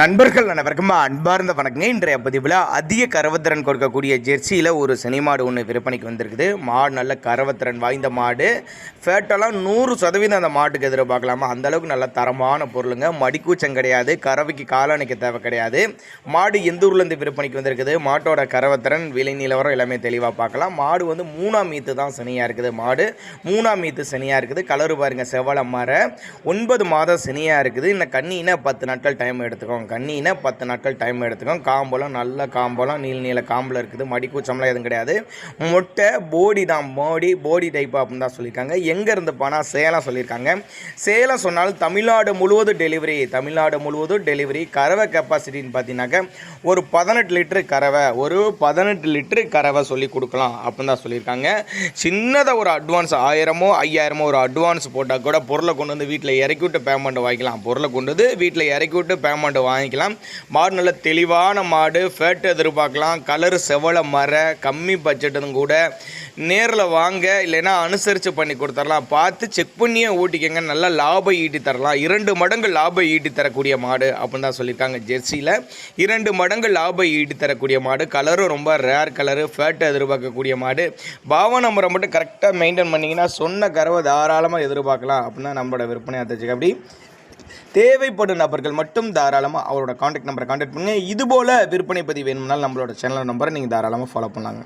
நண்பர்கள் அனைவருக்கும் அன்பார்ந்த வணக்கங்க. இன்றைய பதிவில் அதிக கரவத்திறன் கொடுக்கக்கூடிய ஜெர்சியில் ஒரு சனி மாடு ஒன்று விற்பனைக்கு வந்திருக்குது. மாடு நல்ல கரவத்திறன் வாய்ந்த மாடு. ஃபேட்டெல்லாம் 100% அந்த மாட்டுக்கு எதிர்பார்க்கலாமா, அந்தளவுக்கு நல்ல தரமான பொருளுங்க. மடிக்கூச்சம் கிடையாது, கறவைக்கு காலணிக்க தேவை கிடையாது. மாடு எந்த ஊர்லேருந்து விற்பனைக்கு வந்திருக்குது, மாட்டோட கரவத்திறன், விலை நிலவரம் எல்லாமே தெளிவாக பார்க்கலாம். மாடு வந்து 3ஆம் மீத்து தான் சனியாக இருக்குது. மாடு 3ஆம் மீத்து சனியாக இருக்குது. கலரு பாருங்கள், செவலை மாற 9 மாதம் சனியாக இருக்குது. இன்னும் கண்ணினா 10 நாட்கள் டைம் எடுத்துக்கோங்க. கண்ணினா 10 நாட்கள் டைம் எடுத்துக்கோங்க. காம்பெல்லாம் நல்ல காம்பெல்லாம் நீல காம்பில் இருக்குது. மடிக்கூச்சம்லாம் எதுவும் கிடையாது. மொட்டை போடி தான், போடி டைப் அப்படின்னு தான் சொல்லியிருக்காங்க. எங்கேருந்து போனால் சேலம் சொல்லியிருக்காங்க. சேலம் சொன்னாலும் தமிழ்நாடு முழுவதும் டெலிவரி. கறவை கெப்பாசிட்டின்னு பார்த்தீங்கன்னாக்க ஒரு 18 லிட்டரு கறவை சொல்லி கொடுக்கலாம் அப்படின்னு தான் சொல்லியிருக்காங்க. சின்னதாக ஒரு அட்வான்ஸ் 1000மோ 5000மோ ஒரு அட்வான்ஸ் போட்டால் கூட பொருளை கொண்டு வந்து வீட்டில் இறக்கி விட்டு பேமெண்ட் வாங்கிக்கலாம். மாடு நல்ல தெளிவான மாடு. ஃபேட் எதிர்பார்க்கலாம். கலரு செவலை மர, கம்மி பட்ஜெட்டும் கூட. நேரில் வாங்க, இல்லைன்னா அனுசரித்து பண்ணி கொடுத்துடலாம். பார்த்து செக் பண்ணியே ஓட்டிக்கங்க. நல்லா லாபம் ஈட்டி தரலாம். 2 மடங்கு லாபம் ஈட்டி தரக்கூடிய மாடு அப்படின்னு தான் சொல்லியிருக்காங்க. ஜெர்சியில் 2 மடங்கு லாபம் ஈட்டி தரக்கூடிய மாடு. கலரும் ரொம்ப ரேர் கலரு. ஃபேட்டை எதிர்பார்க்கக்கூடிய மாடு. பாவ நம்பரை மட்டும் கரெக்டாக மெயின்டைன் பண்ணிங்கன்னா சொன்ன கறவை தாராளமாக எதிர்பார்க்கலாம் அப்படின்னா நம்மளோட விற்பனை ஆச்சு. அப்படி தேவைப்படும் நபர்கள் மட்டும் தாராளமாக அவரோட கான்டாக்ட் நம்பரை கான்டாக்ட் பண்ணுங்கள். இதுபோல் விற்பனை பதிவு வேணும்னாலும் நம்மளோட சேனல் நம்பரை நீங்கள் தாராளமாக ஃபாலோ பண்ணலாங்க.